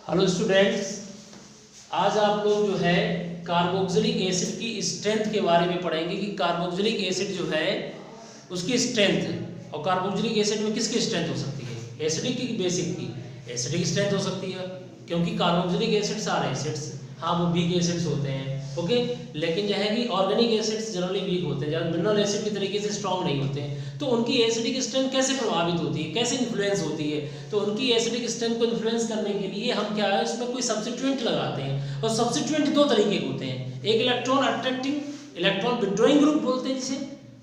Hello students, आज आप लोग जो है कार्बोक्सिलिक एसिड की स्ट्रेंथ के बारे में पढ़ेंगे कि कार्बोक्सिलिक एसिड जो है उसकी स्ट्रेंथ। और कार्बोक्सिलिक एसिड में किसकी स्ट्रेंथ हो सकती है? एसिडिक की बेसिक की? एसिडिक स्ट्रेंथ हो सकती है, क्योंकि कार्बोक्सिलिक एसिड सारे एसिड्स हाँ वो वीक एसिड्स होते हैं, ओके। लेकिन यह है कि ऑर्गेनिक एसिड्स जनरली वीक होते हैं, ज़्यादा मिनरल एसिड की तरीके से स्ट्रॉन्ग नहीं होते हैं। तो उनकी एसिडिक स्ट्रेंथ कैसे प्रभावित होती है, कैसे इन्फ्लुएंस होती है? तो उनकी एसिडिक स्ट्रेंथ को इन्फ्लुएंस करने के लिए हम क्या है उसमें कोई सब्स्टिट्यूएंट लगाते हैं। और सब्स्टिट्यूएंट दो तरीके के होते हैं, एक electron attracting, electron withdrawing group बोलते हैं जिसे,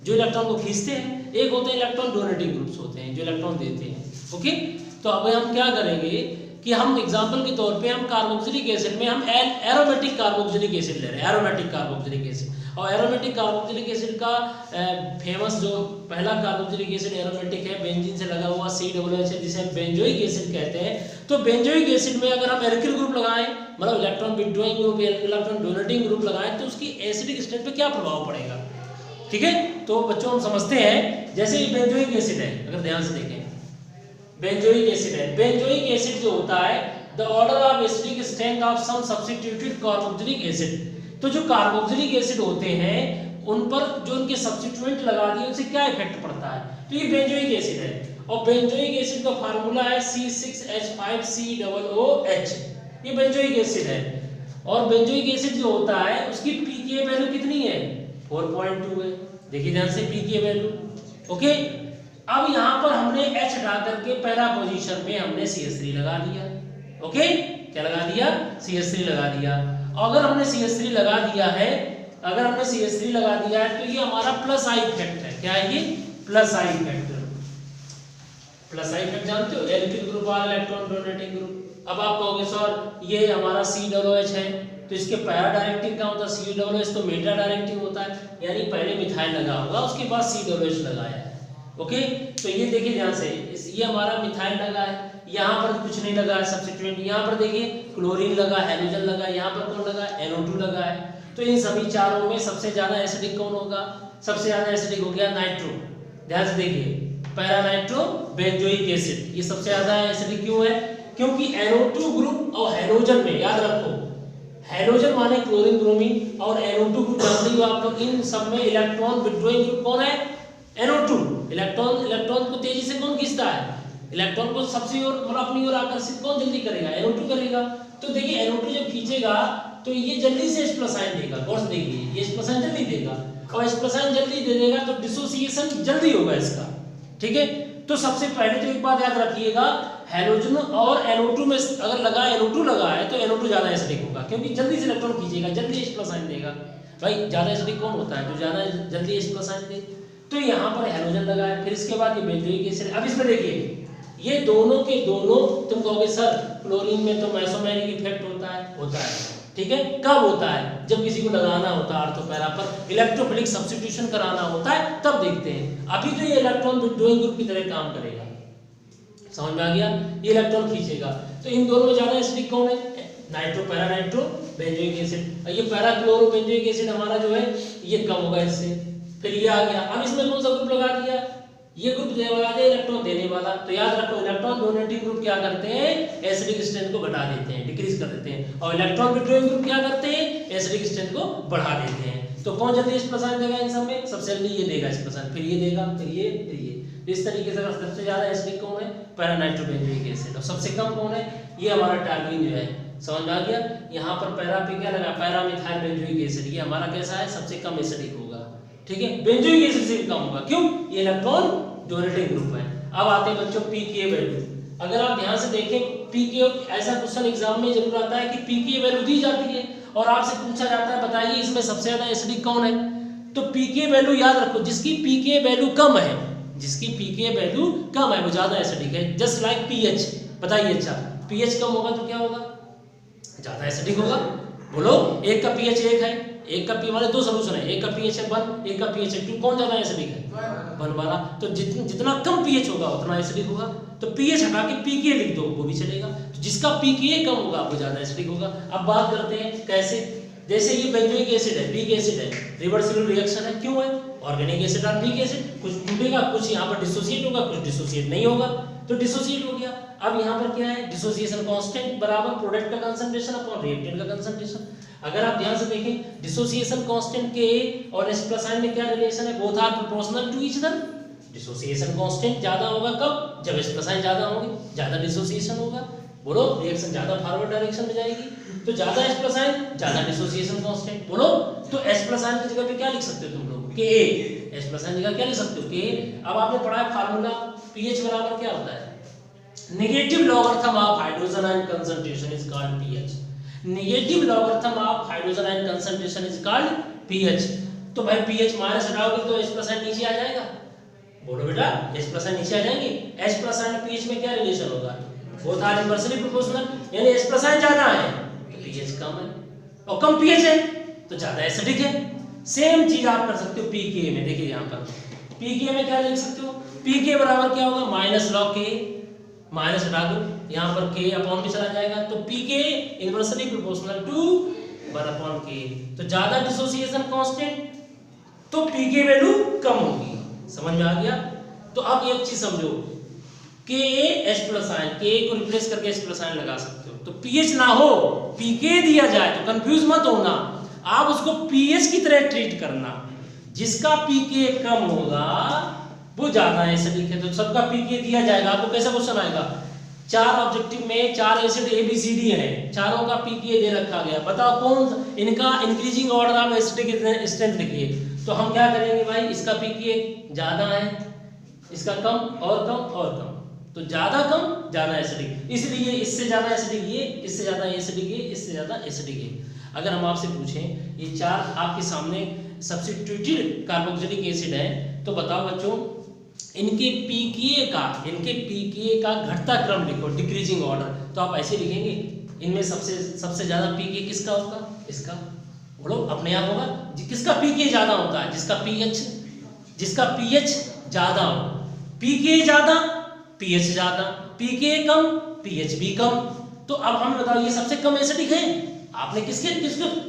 जो इलेक्ट्रॉन को खींचते हैं। एक होते हैं इलेक्ट्रॉन डोनेटिंग ग्रुप्स होते हैं, जो इलेक्ट्रॉन देते हैं, ओके। तो अब हम क्या करेंगे कि हम एग्जांपल के तौर पे हम कार्बोक्सिलिक एसिड में हम एरोमेटिक कार्बोक्सिलिक एसिड ले रहे हैं, एरोमेटिक कार्बोक्सिलिक एसिड। और एरोमेटिक कार्बोक्सिलिक एसिड का फेमस जो पहला कार्बोक्सिलिक एसिड एरोमेटिक है, बेंजीन से लगा हुआ COOH है, जिसे हम बेंजोइक एसिड कहते हैं। तो बेंजोइक एसिड में अगर हम एल्किल ग्रुप लगाएं, मतलब electron withdrawing group, electron donating group लगाएं, तो उसकी एसिडिक स्ट्रेंथ पे क्या प्रभाव पड़ेगा? ठीक है, तो बच्चों हम समझते हैं। जैसे ये बेंजोइक एसिड है, अगर ध्यान से देखें, बेंजोइक एसिड है। बेंजोइक एसिड जो होता है the order of acidic strength of some substituted carboxylic acid. तो जो कार्बोक्सिलिक एसिड होते हैं उन पर जो उनके सब्स्टिट्यूएंट लगा दिए उनसे क्या इफेक्ट पड़ता है? तो ये बेंजोइक एसिड है। और बेंजोइक एसिड का फार्मूला है C6H5COOH। ये बेंजोइक एसिड है। और बेंजोइक एसिड जो होता है उसकी pKa वैल्यू कितनी है? 4.2 है। देखिए ध्यान से pKa वैल्यू, ओके। अब यहाँ पर हमने H हटा करके पहला पोजीशन में हमने CH3 लगा दिया, ओके। क्या लगा दिया? CH3 लगा दिया। अगर हमने CH3 लगा दिया है, अगर हमने CH3 लगा दिया है तो ये हमारा प्लस आई इफेक्ट है। क्या है ये? Plus I effect. Plus I effect जानते हो? एल्किल ग्रुप वाला इलेक्ट्रॉन डोनेटिंग ग्रुप। अब आप कहोगे सर ये हमारा COOH है, तो इसके पैरा डायरेक्टिंग क्या होता है? COOH तो मेटा डायरेक्टिंग होता है, यानी पहले मिथाइल लगा होगा उसके बाद COOH लगाया है, ओके। तो ये देखिए ध्यान से, ये हमारा मिथाइल लगा है, यहाँ पर कुछ नहीं लगा है सब्स्टिट्यूएंट। यहाँ पर देखिए क्लोरीन लगा, हैलोजन लगा, यहाँ पर कौन लगा? NO2 लगा है। तो इन सभी चारों में सबसे ज्यादा एसिडिक कौन होगा? सबसे ज्यादा एसिडिक हो गया नाइट्रो। ध्यान से देखिए, पैरा नाइट्रो बेंजोइक एसिड, ये सबसे ज्यादा एसिडिक क्यों है? क्योंकि NO2 ग्रुप और हैलोजन में, याद रखो, हैलोजन माने क्लोरीन ब्रोमीन और NO2 ग्रुप जानते हो आप लोग, इन सब में इलेक्ट्रॉन विड्रॉइंग ग्रुप कौन है? NO2। इलेक्ट्रॉन को तेजी से कौन खींचता है? इलेक्ट्रॉन को सबसे ओर मतलब अपनी ओर आकर्षित कौन जल्दी करेगा? NO2 करेगा। तो देखिए NO2 जब खींचेगा तो ये जल्दी से H+ आयन देगा। गौर से देखिए, ये H+ आयन जल्दी देगा, और H+ आयन जल्दी दे देगा तो डिसोसिएशन जल्दी होगा इसका, ठीक है। तो सबसे पहले तो एक बात याद रखिएगा, हैलोजन और NO2 में अगर लगा NO2 लगा है तो NO2 ज्यादा एसिडिक होगा, क्योंकि जल्दी से इलेक्ट्रॉन खींचेगा, जल्दी H+ आयन देगा। भाई ज्यादा एसिडिक कौन होता है? जो ज्यादा जल्दी H+ आयन दे। तो यहाँ पर हैलोजन लगा है, फिर इसके बाद ये बेंजोइक एसिड। अब इसमें देखिए ये दोनों के दोनों, तुम कहोगे सर क्लोरीन में तो मेसोमेरिक इफेक्ट होता है, ठीक है। कब होता है? जब किसी को लगाना होता है ऑर्थो पैरा पर, इलेक्ट्रोफिलिक सब्स्टिट्यूशन कराना होता है, तब देखते हैं। अभी तो ये इलेक्ट्रॉन विड्रॉइंग ग्रुप की तरह काम करेगा, समझ में आ गया? ये इलेक्ट्रॉन खींचेगा। तो इन दोनों में ज्यादा एसिडिक कौन है? Nitro, para nitro benzoic acid. ये पैरा क्लोरो बेंजोइक एसिड हमारा जो है ये कम होगा इससे। फिर ये आ गया। अब इसमें कौन सा ग्रुप लगा दिया? ये ग्रुप लगा दिया इलेक्ट्रॉन देने वाला। तो याद रखो, इलेक्ट्रॉन डोनेटिंग ग्रुप क्या करते हैं? एसिडिक स्ट्रेंथ को घटा देते हैं, डिक्रीज कर देते हैं। और इलेक्ट्रॉन विड्रॉइंग ग्रुप क्या करते हैं? एसिडिक स्ट्रेंथ को बढ़ा देते हैं। तो कौन जल्दी H+ आयन देगा इन सब में? सबसे जल्दी ये देगा H+, फिर ये देगा, फिर ये, फिर ये। इस तरीके से सबसे ज्यादा एसिडिक कौन है? Para nitro benzoic acid. और सबसे कम कौन है? ये हमारा टार्बिन जो है, समझ में आ गया? यहाँ पर पैरा पे क्या लगा? Para methyl benzoic acid. ये हमारा कैसा है? सबसे कम एसिडिक होगा, ठीक है। बेंजोइक एसिड से भी कम होगा, क्यों? ये इलेक्ट्रॉन डोनेटिंग ग्रुप है। अब आते हैं बच्चों pKa वैल्यू। अगर आप ध्यान से देखें pKa, ऐसा क्वेश्चन एग्जाम में जरूर आता है कि pKa वैल्यू दी जाती है और आपसे पूछा जाता है बताइए इसमें सबसे ज्यादा एसिडिक कौन है? तो pKa वैल्यू याद रखो, जिसकी pKa वैल्यू कम है, जिसकी pKa वैल्यू कम है वो ज्यादा एसिडिक है। Just like pH। बताइए, अच्छा pH कम होगा तो क्या होगा? ज्यादा एसिडिक होगा। बोलो, एक का pH 1 है, एक का वाले दो सोल्यूशन है, एक का pH है 1, एक का pH है 2, कौन ज्यादा एसिडिक है? 1 वाला। तो जितना कम pH होगा उतना एसिडिक होगा। तो pH हटा के pKa लिख दो, वो भी चलेगा। तो जिसका pKa कम होगा वो ज्यादा एसिडिक होगा। अब बात करते हैं कैसे। जैसे ये बेंजोइक एसिड है, वीक एसिड है, रिवर्सिबल रिएक्शन है, क्यों है? ऑर्गेनिक एसिड और वीक एसिड, कुछ टूटेगा, कुछ यहाँ पर डिसोसिएट होगा, कुछ डिसोसिएट नहीं होगा, तो डिसोसिएट हो गया। अब यहाँ पर क्या है, डिसोसिएशन कांस्टेंट बराबर प्रोडक्ट का कंसंट्रेशन अपॉन रिएक्टेंट का कंसंट्रेशन। अगर आप ध्यान से देखें डिसोसिएशन कांस्टेंट के और H प्लस आयन में क्या रिलेशन है, both are proportional to each other. Dissociation constant ज्यादा होगा कब, जब H प्लस आयन ज्यादा होंगे, ज्यादा डिसोसिएशन होगा। बोलो, रिएक्शन ज्यादा फॉरवर्ड डायरेक्शन में जाएगी, तो ज्यादा H प्लस आयन ज्यादा डिसोसिएशन कांस्टेंट। बोलो, तो H प्लस आयन की जगह पे क्या लिख सकते हो तुम लोग, Ka। H प्लस आयन की जगह क्या लिख सकते हो, Ka। अब आपने पढ़ा है फार्मूला pH बराबर क्या होता है, negative logarithm of hydrogen ion concentration is called pH। Negative logarithm of hydrogen ion concentration is called pH। तो भाई pH माइनस हटाओगे तो H प्लस आयन नीचे आ जाएगा। बोलो बेटा, H प्लस आयन नीचे आ जाएंगे। H प्लस आयन pH में क्या रिलेशन होगा, बोथ आर इनवर्सली प्रोपोर्शनल, यानी H प्लस आयन ज्यादा है तो pH कम है, और कम pH है तो ज्यादा एसिडिक है। सेम चीज आप कर सकते हो pKa में। देखिए यहाँ पर pKa में क्या लिख सकते हो, pK बराबर क्या होगा, माइनस लॉग K, माइनस हटा दो, यहाँ पर K अपॉन भी चला जाएगा, तो pK inversely proportional to 1/K। तो ज्यादा डिसोसिएशन कांस्टेंट तो pK वैल्यू कम होगी। समझ में आ गया। तो अब एक चीज समझो, Ka H plus ion, Ka को रिप्लेस करके H प्लस आयन लगा सकते हो, तो pH ना हो pK दिया जाए तो कंफ्यूज मत होना, आप उसको pH की तरह ट्रीट करना। जिसका pK कम होगा वो ज्यादा एसिडिक है, तो सबका pK दिया जाएगा। आपको कैसा क्वेश्चन आएगा, 4 ऑब्जेक्टिव में 4 एसिड ABCD है, चारों का pKa दे रखा गया, बताओ कौन इनका increasing order of acidic strength लिखिए। तो हम क्या करेंगे भाई, इसका pKa ज्यादा है, इसका कम और कम और कम, तो ज्यादा कम ज्यादा एसिडिक, इसलिए इससे ज्यादा एसिडिक ये, इससे ज्यादा एसिडिक ये, इससे ज्यादा एसिडिक ये। अगर हम आपसे पूछें ये 4 आपके सामने सब्स्टिट्यूटेड कार्बोक्सिलिक एसिड है, तो बताओ बच्चों इनके pKa का घटता क्रम लिखो, डिक्रीजिंग ऑर्डर। तो आप ऐसे लिखेंगे, इनमें सबसे ज्यादा pKa किसका होगा, इसका। बोलो, अपने आप होगा। किसका pKa ज्यादा होता है, जिसका pH ज्यादा हो, pKa ज्यादा pH ज्यादा, pKa कम pH भी कम। तो अब हम बताओ ये सबसे कम एसिडिक है। आपने किसके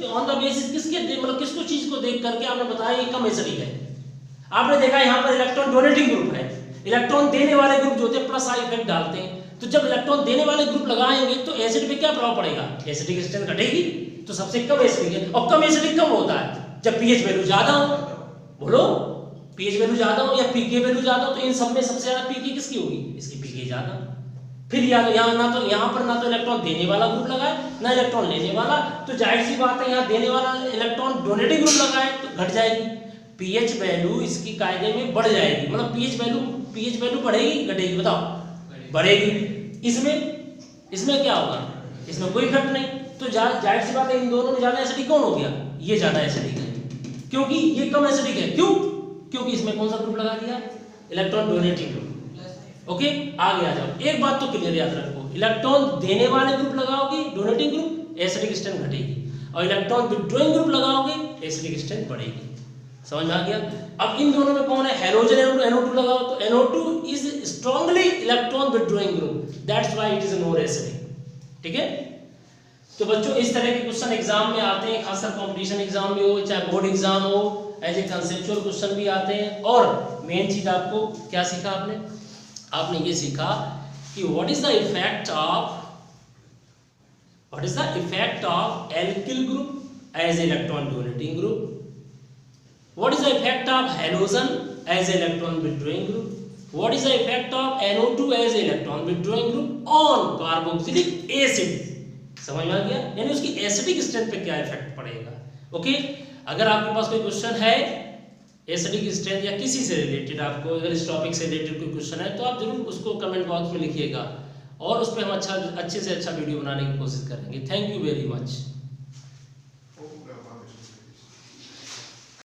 ऑन द बेसिस किसके मतलब किसको चीज को देख करके आपने बताया ये कम एसिडिक है। आपने देखा यहाँ पर इलेक्ट्रॉन डोनेटिंग ग्रुप है, इलेक्ट्रॉन देने वाले ग्रुप जो होते हैं प्लस आई इफेक्ट डालते हैं, तो जब इलेक्ट्रॉन देने वाले ग्रुप लगाएंगे तो एसिड पे क्या प्रभाव पड़ेगा, एसिडिक स्ट्रेंथ घटेगी, तो सबसे कम एसिडिक है। और कम एसिडिक कब होता है, जब pH वैल्यू ज्यादा हो। बोलो, pH वैल्यू ज्यादा हो या pK वैल्यू ज्यादा हो, तो इन सब में सबसे ज्यादा pK किसकी होगी, इसकी pK ज्यादा। फिर या तो यहाँ पर ना तो इलेक्ट्रॉन देने वाला ग्रुप लगाए ना इलेक्ट्रॉन लेने वाला, तो जाहिर सी बात है यहाँ देने वाला इलेक्ट्रॉन डोनेटिंग ग्रुप लगाए तो घट जाएगी, pH वैल्यू इसकी कायदे में बढ़ जाएगी। मतलब pH वैल्यू बढ़ेगी घटेगी, बताओ, बढ़ेगी। इसमें क्या होगा, इसमें कोई इफेक्ट नहीं, तो जाहिर सी बात है इन दोनों में ज्यादा एसिडिक कौन हो गया, ये ज्यादा एसिडिक है, क्योंकि ये कम एसिडिक है। क्यों, क्योंकि इसमें कौन सा ग्रुप लगा दिया, इलेक्ट्रॉन डोनेटिंग ग्रुप। ओके, आगे आ जाओ। एक बात तो क्लियर याद रखो, इलेक्ट्रॉन देने वाले ग्रुप लगाओगे डोनेटिंग ग्रुप, एसिडिक स्ट्रेंथ घटेगी, और इलेक्ट्रॉन विथड्रॉइंग ग्रुप लगाओगे एसिडिक स्ट्रेंथ बढ़ेगी। समझ में आ गया। अब इन दोनों में कौन है, हैलोजन NO2 लगाओ तो NO2 is strongly electron withdrawing group, that's why it is more acidic. ठीक है, तो बच्चों इस तरह के क्वेश्चन एग्जाम में आते हैं, खासकर कंपटीशन एग्जाम में हो चाहे बोर्ड एग्जाम हो, एज ए कंसेप्चुअल क्वेश्चन भी आते हैं। और मेन चीज आपको क्या सीखा, आपने ये सीखा कि what is the effect of alkyl group as electron donating group, what is the effect of halogen as electron withdrawing group, what is the effect of NO2 as electron withdrawing group on carboxylic acid। समझ में आ गया, यानी उसकी acidic strength पे क्या effect पड़ेगा। Okay, अगर आपके पास कोई क्वेश्चन है एसिडिक स्ट्रेंथ या किसी से रिलेटेड, आपको अगर इस टॉपिक से रिलेटेड कोई क्वेश्चन है तो आप जरूर उसको कमेंट बॉक्स में लिखिएगा, और उस पर हम अच्छे से अच्छा वीडियो बनाने की कोशिश करेंगे। Thank you very much.